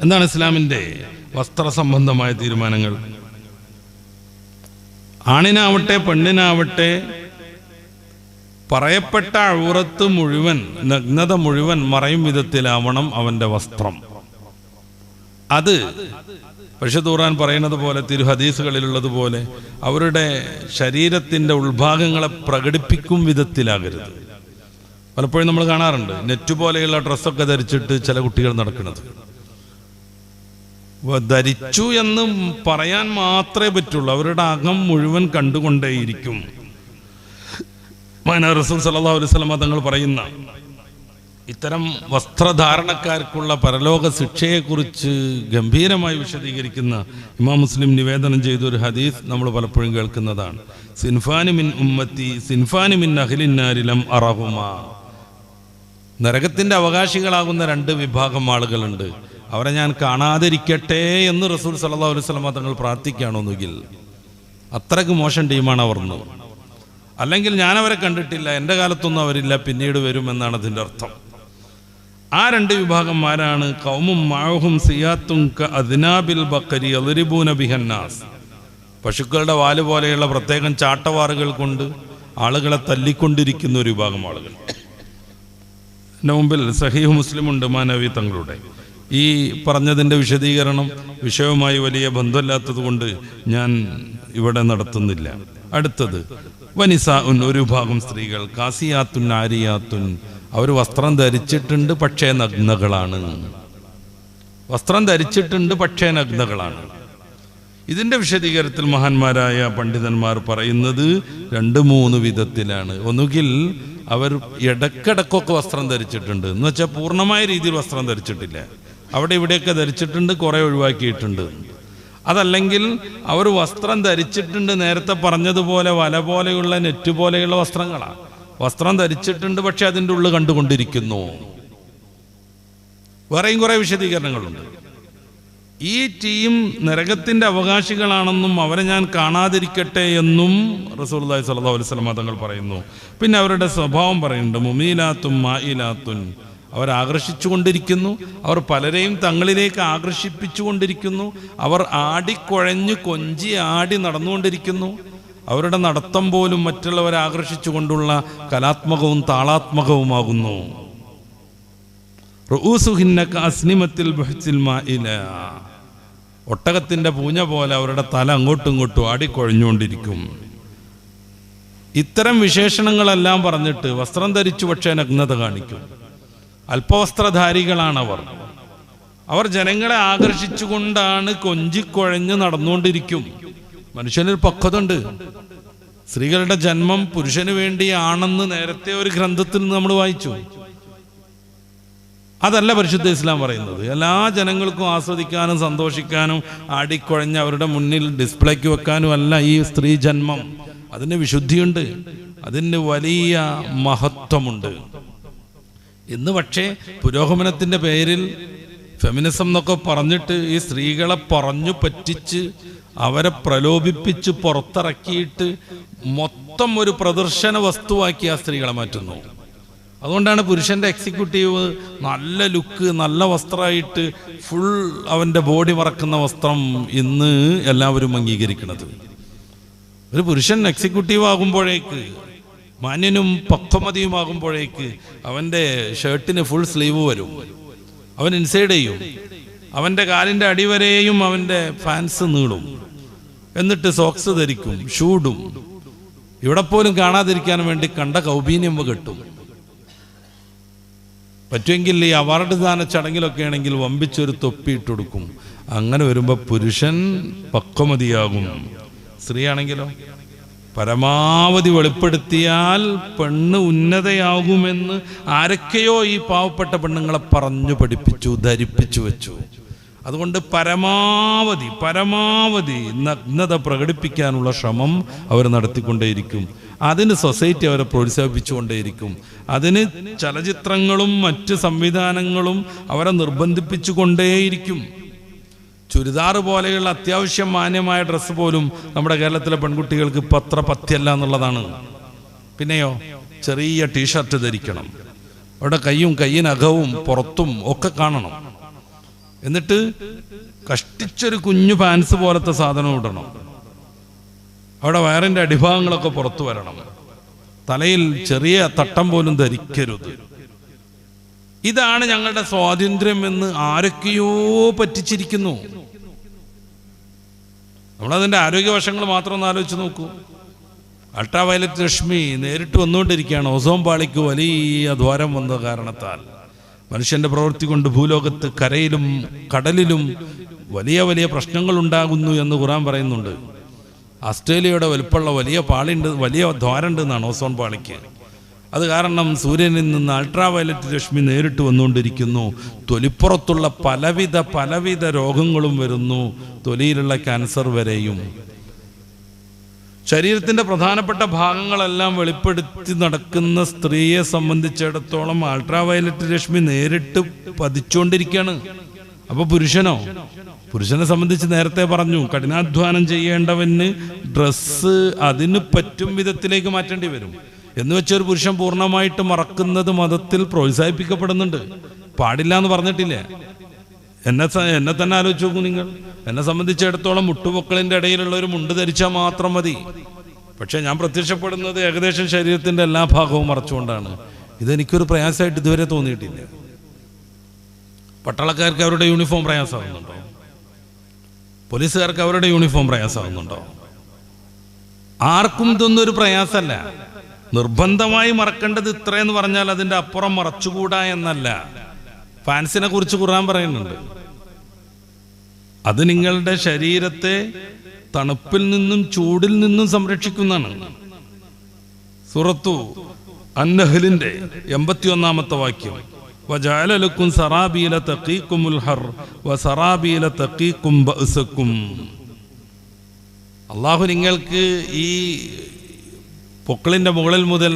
എന്താണ് ഇസ്ലാമിൻ്റെ വസ്ത്ര സംബന്ധമായ തീരുമാനങ്ങൾ? ആണിനാവട്ടെ പെണ്ണിനാവട്ടെ പറയപ്പെട്ട ഔറത്ത് മുഴുവൻ, നഗ്നത മുഴുവൻ മറയും വിധത്തിലാവണം അവന്റെ വസ്ത്രം. അത് പരിശുദ്ധ ഖുർആൻ പറയുന്നത് പോലെ, തിരുഹദീസുകളിലുള്ളതുപോലെ അവരുടെ ശരീരത്തിന്റെ ഉൾഭാഗങ്ങളെ പ്രകടിപ്പിക്കും വിധത്തിലാകരുത്. പലപ്പോഴും നമ്മൾ കാണാറുണ്ട് നെറ്റ് പോലെയുള്ള ഡ്രസ്സൊക്കെ ധരിച്ചിട്ട് ചില കുട്ടികൾ നടക്കുന്നത്. ധരിച്ചു എന്ന് പറയാൻ മാത്രമേ പറ്റുള്ളൂ, അവരുടെ അകം മുഴുവൻ കണ്ടുകൊണ്ടേയിരിക്കും. റസൂൽ സല്ലല്ലാഹു അലൈഹി വസല്ലം തങ്ങൾ പറയുന്ന ഇത്തരം വസ്ത്രധാരണക്കാർക്കുള്ള പരലോക ശിക്ഷയെക്കുറിച്ച് ഗംഭീരമായി വിശദീകരിക്കുന്ന ഇമാം മുസ്ലിം നിവേദനം ചെയ്തൊരു ഹദീസ് നമ്മൾ പലപ്പോഴും കേൾക്കുന്നതാണ്. സിൻഫാനി മിൻ ഉമ്മത്തി സിൻഫാനി മിൻ അഹ്ലിൻ നാരി ലം അറഹുമാ. നരകത്തിന്റെ അവകാശികളാകുന്ന രണ്ട് വിഭാഗം ആളുകളുണ്ട്, അവരെ ഞാൻ കാണാതിരിക്കട്ടെ എന്ന് റസൂൽ സല്ലല്ലാഹു അലൈഹി വസല്ലം തങ്ങൾ പ്രാർത്ഥിക്കുകയാണെന്നുകിൽ അത്രയ്ക്ക് മോശം ടീമാണ് അവർ. അല്ലെങ്കിൽ ഞാൻ അവരെ കണ്ടിട്ടില്ല, എൻ്റെ കാലത്തൊന്നും അവരില്ല, പിന്നീട് വരുമെന്നാണ് അതിൻ്റെ അർത്ഥം. ആ രണ്ട് വിഭാഗന്മാരാണ് ഖൗമും മഅഹും സിയാത്തുൻ കഅദ്നാബിൽ ബഖരി യദ്രിബൂന ബിഹന്നാസ്. പശുക്കളുടെ വാല് പോലെയുള്ള പ്രത്യേകം ചാട്ടവാറുകൾ കൊണ്ട് ആളുകളെ തല്ലിക്കൊണ്ടിരിക്കുന്ന ഒരു വിഭാഗം ആളുകൾ. എൻ്റെ മുമ്പിൽ സഹീഹ് മുസ്ലിമുണ്ട് മാനവി തങ്ങളുടെ. ഈ പറഞ്ഞതിൻ്റെ വിശദീകരണം വിഷയവുമായി വലിയ ബന്ധമില്ലാത്തത് കൊണ്ട് ഞാൻ ഇവിടെ നടത്തുന്നില്ല. അടുത്തത് വനിസാഉൻ, ഒരു വിഭാഗം സ്ത്രീകൾ, കാസിയാത്തുൻ ആരിയാത്തുൻ, അവർ വസ്ത്രം ധരിച്ചിട്ടുണ്ട് പക്ഷേ നഗ്നകളാണ്. വസ്ത്രം ധരിച്ചിട്ടുണ്ട് പക്ഷേ നഗ്നകളാണ്. ഇതിൻ്റെ വിശദീകരണത്തിൽ മഹാന്മാരായ പണ്ഡിതന്മാർ പറയുന്നത് 2-3 വിധത്തിലാണ്. ഒന്നുകിൽ അവർ ഇടക്കിടക്കൊക്കെ വസ്ത്രം ധരിച്ചിട്ടുണ്ട്, എന്ന് വെച്ചാൽ പൂർണ്ണമായ രീതിയിൽ വസ്ത്രം ധരിച്ചിട്ടില്ല, അവിടെ ഇവിടെയൊക്കെ ധരിച്ചിട്ടുണ്ട്, കുറെ ഒഴിവാക്കിയിട്ടുണ്ട്. അതല്ലെങ്കിൽ അവർ വസ്ത്രം ധരിച്ചിട്ടുണ്ട്, നേരത്തെ പറഞ്ഞതുപോലെ വല പോലെയുള്ള നെറ്റ് പോലെയുള്ള വസ്ത്രങ്ങളാണ്. വസ്ത്രം ധരിച്ചിട്ടുണ്ട് പക്ഷെ അതിൻ്റെ ഉള്ളിൽ കണ്ടുകൊണ്ടിരിക്കുന്നു. വേറെയും കുറെ വിശദീകരണങ്ങളുണ്ട്. ഈ ടീം നരകത്തിന്റെ അവകാശികളാണെന്നും അവരെ ഞാൻ കാണാതിരിക്കട്ടെ എന്നും റസൂലുള്ളാഹി സ്വല്ലല്ലാഹു അലൈഹി വസല്ലം തങ്ങൾ പറയുന്നു. പിന്നെ അവരുടെ സ്വഭാവം പറയുന്നുണ്ട്, മുമീലാത്തും മായിലാത്തുൻ, അവർ ആകർഷിച്ചുകൊണ്ടിരിക്കുന്നു, അവർ പലരെയും തങ്ങളിലേക്ക് ആകർഷിപ്പിച്ചുകൊണ്ടിരിക്കുന്നു, അവർ ആടിക്കുഴഞ്ഞു കൊഞ്ചി ആടി നടന്നുകൊണ്ടിരിക്കുന്നു, അവരുടെ നടത്തം പോലും മറ്റുള്ളവരെ ആകർഷിച്ചുകൊണ്ടുള്ള കലാത്മകവും താളാത്മകവുമാകുന്നു. റൂസുഹിന്ന കഅസ്നിമത്തിൽ ബഹ്സിൽ മാഇല, ഒട്ടകത്തിന്റെ പൂഞ്ഞ പോലെ അവരുടെ തല അങ്ങോട്ടും ഇങ്ങോട്ടും ആടിക്കുഴഞ്ഞുകൊണ്ടിരിക്കും. ഇത്തരം വിശേഷണങ്ങളെല്ലാം പറഞ്ഞിട്ട് വസ്ത്രം ധരിച്ചു പക്ഷേ നഗ്നത കാണിക്കും. അല്പവസ്ത്രധാരികളാണവർ. അവർ ജനങ്ങളെ ആകർഷിച്ചുകൊണ്ടാണ് കൊഞ്ചിക്കുഴഞ്ഞ് നടന്നുകൊണ്ടിരിക്കും. മനുഷ്യനൊരു പക്വതുണ്ട്. സ്ത്രീകളുടെ ജന്മം പുരുഷന് വേണ്ടിയാണെന്ന് നേരത്തെ ഒരു ഗ്രന്ഥത്തിൽ നിന്ന് നമ്മൾ വായിച്ചു. അതല്ല പരിശുദ്ധ ഇസ്ലാം പറയുന്നത്. എല്ലാ ജനങ്ങൾക്കും ആസ്വദിക്കാനും സന്തോഷിക്കാനും ആടിക്കുഴഞ്ഞ് അവരുടെ മുന്നിൽ ഡിസ്പ്ലേക്ക് വെക്കാനും അല്ല ഈ സ്ത്രീ ജന്മം. അതിന് വിശുദ്ധിയുണ്ട്, അതിന് വലിയ മഹത്വമുണ്ട്. ഇന്ന് പക്ഷേ പുരോഗമനത്തിന്റെ പേരിൽ ഫെമിനിസം എന്നൊക്കെ പറഞ്ഞിട്ട് ഈ സ്ത്രീകളെ പറഞ്ഞു പറ്റിച്ച് അവരെ പ്രലോഭിപ്പിച്ച് പുറത്തിറക്കിയിട്ട് മൊത്തം ഒരു പ്രദർശന വസ്തുവാക്കി ആ സ്ത്രീകളെ മാറ്റുന്നു. അതുകൊണ്ടാണ് പുരുഷന്റെ എക്സിക്യൂട്ടീവ് നല്ല ലുക്ക്, നല്ല വസ്ത്രമായിട്ട് ഫുൾ അവന്റെ ബോഡി മറക്കുന്ന വസ്ത്രം ഇന്ന് എല്ലാവരും അംഗീകരിക്കുന്നത്. ഒരു പുരുഷൻ എക്സിക്യൂട്ടീവ് ആകുമ്പോഴേക്ക്, മാന്യനും പക്വമതിയുമാകുമ്പോഴേക്ക് അവന്റെ ഷർട്ടിന് ഫുൾ സ്ലീവ് വരും, അവൻ ഇൻസൈഡ് ചെയ്യും, അവന്റെ കാലിന്റെ അടിവരെയും അവന്റെ ഫാൻസ് നീളും, എന്നിട്ട് സോക്സ് ധരിക്കും, ഷൂടും, ഇവിടെ പോലും കാണാതിരിക്കാൻ വേണ്ടി കണ്ട കൗപീന്യം കെട്ടും. പറ്റുമെങ്കിൽ ഈ അവാർഡ് ദാന ചടങ്ങിലൊക്കെ ആണെങ്കിൽ വമ്പിച്ചൊരു തൊപ്പിയിട്ട് കൊടുക്കും. അങ്ങനെ വരുമ്പോൾ പുരുഷൻ പക്വമതിയാകും. സ്ത്രീ ആണെങ്കിലോ പരമാവധി വെളിപ്പെടുത്തിയാൽ പെണ്ണ് ഉന്നതയാകുമെന്ന് ആരൊക്കെയോ ഈ പാവപ്പെട്ട പെണ്ണുങ്ങളെ പറഞ്ഞു പഠിപ്പിച്ചു, ധരിപ്പിച്ചു വെച്ചു. അതുകൊണ്ട് പരമാവധി നഗ്നത പ്രകടിപ്പിക്കാനുള്ള ശ്രമം അവർ നടത്തിക്കൊണ്ടേയിരിക്കും. അതിന് സൊസൈറ്റി അവരെ പ്രോത്സാഹിപ്പിച്ചുകൊണ്ടേയിരിക്കും. അതിന് ചലച്ചിത്രങ്ങളും മറ്റ് സംവിധാനങ്ങളും അവരെ നിർബന്ധിപ്പിച്ചു കൊണ്ടേയിരിക്കും. ചുരിദാർ പോലെയുള്ള അത്യാവശ്യം മാന്യമായ ഡ്രസ്സ് പോലും നമ്മുടെ കേരളത്തിലെ പെൺകുട്ടികൾക്ക് പത്ര പത്യല്ല എന്നുള്ളതാണ്. പിന്നെയോ ചെറിയ ടീഷർട്ട് ധരിക്കണം, അവിടെ കയ്യിനകവും പുറത്തും ഒക്കെ കാണണം. എന്നിട്ട് കഷ്ടിച്ചൊരു കുഞ്ഞു പാൻസ് പോലത്തെ സാധനം ഇടണം. അവിടെ വയറിന്റെ അടിഭാഗങ്ങളൊക്കെ പുറത്തു വരണം. തലയിൽ ചെറിയ തട്ടം പോലും ധരിക്കരുത്. ഇതാണ് ഞങ്ങളുടെ സ്വാതന്ത്ര്യം എന്ന് ആരൊക്കെയോ പറ്റിച്ചിരിക്കുന്നു. നമ്മളതിൻ്റെ ആരോഗ്യവശങ്ങൾ മാത്രം ഒന്ന് ആലോചിച്ച് നോക്കൂ. അൾട്രാ വയലറ്റ് രശ്മി നേരിട്ട് വന്നുകൊണ്ടിരിക്കുകയാണ്. ഓസോൺ പാളിക്ക് വലിയ ദ്വാരം വന്ന കാരണത്താൽ മനുഷ്യന്റെ പ്രവൃത്തി കൊണ്ട് ഭൂലോകത്ത് കരയിലും കടലിലും വലിയ വലിയ പ്രശ്നങ്ങൾ ഉണ്ടാകുന്നു എന്ന് ഖുർആൻ പറയുന്നുണ്ട്. ഓസ്ട്രേലിയയുടെ വലുപ്പമുള്ള വലിയ പാളിയുണ്ട്, വലിയ ദ്വാരമുണ്ട് എന്നാണ് ഓസോൺ പാളിക്ക്. അത് കാരണം സൂര്യനിൽ നിന്ന് അൾട്രാ വയലറ്റ് രശ്മി നേരിട്ട് വന്നുകൊണ്ടിരിക്കുന്നു. തൊലിപ്പുറത്തുള്ള പലവിധ രോഗങ്ങളും വരുന്നു, തൊലിയിലുള്ള ക്യാൻസർ വരെയും. ശരീരത്തിൻ്റെ പ്രധാനപ്പെട്ട ഭാഗങ്ങളെല്ലാം വെളിപ്പെടുത്തി നടക്കുന്ന സ്ത്രീയെ സംബന്ധിച്ചിടത്തോളം അൾട്രാ വയലറ്റ് രശ്മി നേരിട്ട് പതിച്ചുകൊണ്ടിരിക്കുകയാണ്. അപ്പോൾ പുരുഷനെ സംബന്ധിച്ച് നേരത്തെ പറഞ്ഞു, കഠിനാധ്വാനം ചെയ്യേണ്ടവന് ഡ്രസ്സ് അതിന് പറ്റും വിധത്തിലേക്ക് മാറ്റേണ്ടി വരും. എന്ന് വെച്ചൊരു പുരുഷൻ പൂർണ്ണമായിട്ട് മറക്കുന്നത് മതത്തിൽ പ്രോത്സാഹിപ്പിക്കപ്പെടുന്നുണ്ട്. പാടില്ല എന്ന് പറഞ്ഞിട്ടില്ലേ? എന്നെ തന്നെ ആലോചിച്ച് നോക്കൂ നിങ്ങൾ. എന്നെ സംബന്ധിച്ചിടത്തോളം മുട്ടുപൊക്കളിൻ്റെ ഇടയിലുള്ള ഒരു മുണ്ട് ധരിച്ചാൽ മാത്രം മതി. പക്ഷേ ഞാൻ പ്രത്യക്ഷപ്പെടുന്നത് ഏകദേശം ശരീരത്തിൻ്റെ എല്ലാ ഭാഗവും മറച്ചുകൊണ്ടാണ്. ഇതെനിക്കൊരു പ്രയാസമായിട്ട് ഇതുവരെ തോന്നിയിട്ടില്ല. പട്ടാളക്കാർക്ക് അവരുടെ യൂണിഫോം പ്രയാസമാകുന്നുണ്ടോ? പോലീസുകാർക്ക് അവരുടെ യൂണിഫോം പ്രയാസമാകുന്നുണ്ടോ? ആർക്കും ഇതൊന്നും ഒരു പ്രയാസമല്ല. നിർബന്ധമായി മറക്കേണ്ടത് ഇത്രയെന്ന് പറഞ്ഞാൽ അതിൻ്റെ അപ്പുറം മറച്ചുകൂടാ എന്നല്ല. ഫാൻസിനെ കുറിച്ച് ഖുർആൻ പറയുന്നുണ്ട്. അത് നിങ്ങളുടെ ശരീരത്തെ തണുപ്പിൽ നിന്നും ചൂടിൽ നിന്നും സംരക്ഷിക്കുന്നതാണ്. സൂറത്തു അന്നഹലിന്റെ 81-ാമത്തെ വാക്യം, വജഅല ലക്കും സറാബീല തഖീകുമുൽ ഹർ വസറാബീല തഖീകും ബഅസക്കും. അല്ലാഹു നിങ്ങൾക്ക് ഈ പൊക്കിളിൻ്റെ മുകളിൽ മുതൽ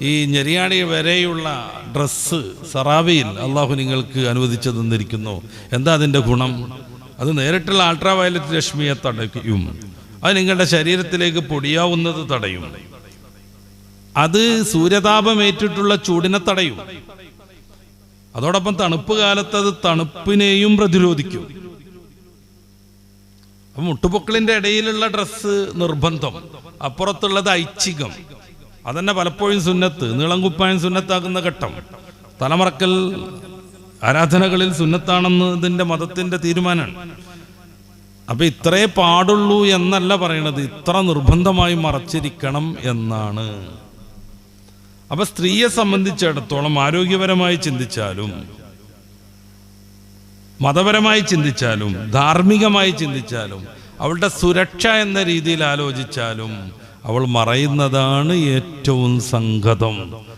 ഈ ഞെരിയാണി വരെയുള്ള ഡ്രസ്സ് സറാബിയിൽ അള്ളാഹു നിങ്ങൾക്ക് അനുവദിച്ചു തന്നിരിക്കുന്നു. എന്താ അതിൻ്റെ ഗുണം? അത് നേരിട്ടുള്ള അൾട്രാ വയലറ്റ് രശ്മിയെ തടയും. അത് നിങ്ങളുടെ ശരീരത്തിലേക്ക് പൊടിയാവുന്നത് തടയും. അത് സൂര്യതാപമേറ്റിട്ടുള്ള ചൂടിനെ തടയും. അതോടൊപ്പം തണുപ്പ് കാലത്ത് അത് തണുപ്പിനെയും പ്രതിരോധിക്കും. അപ്പം മുട്ടുപൊക്കിളിൻ്റെ ഇടയിലുള്ള ഡ്രസ്സ് നിർബന്ധം, അപ്പുറത്തുള്ളത് ഐച്ഛികം. അതന്നെ പലപ്പോഴും സുന്നത്ത്. നീളം കുപ്പായം സുന്നത്താക്കുന്ന ഘട്ടം. തലമറക്കൽ ആരാധനകളിൽ സുന്നത്താണെന്ന് ഇതിൻ്റെ മതത്തിൻ്റെ തീരുമാനമാണ്. അപ്പൊ ഇത്രേ പാടുള്ളൂ എന്നല്ല പറയണത്, ഇത്ര നിർബന്ധമായി മറച്ചിരിക്കണം എന്നാണ്. അപ്പൊ സ്ത്രീയെ സംബന്ധിച്ചിടത്തോളം ആരോഗ്യപരമായി ചിന്തിച്ചാലും മതപരമായി ചിന്തിച്ചാലും ധാർമ്മികമായി ചിന്തിച്ചാലും അവളുടെ സുരക്ഷ എന്ന രീതിയിൽ ആലോചിച്ചാലും അവൾ മറയുന്നതാണ് ഏറ്റവും സംഗതം.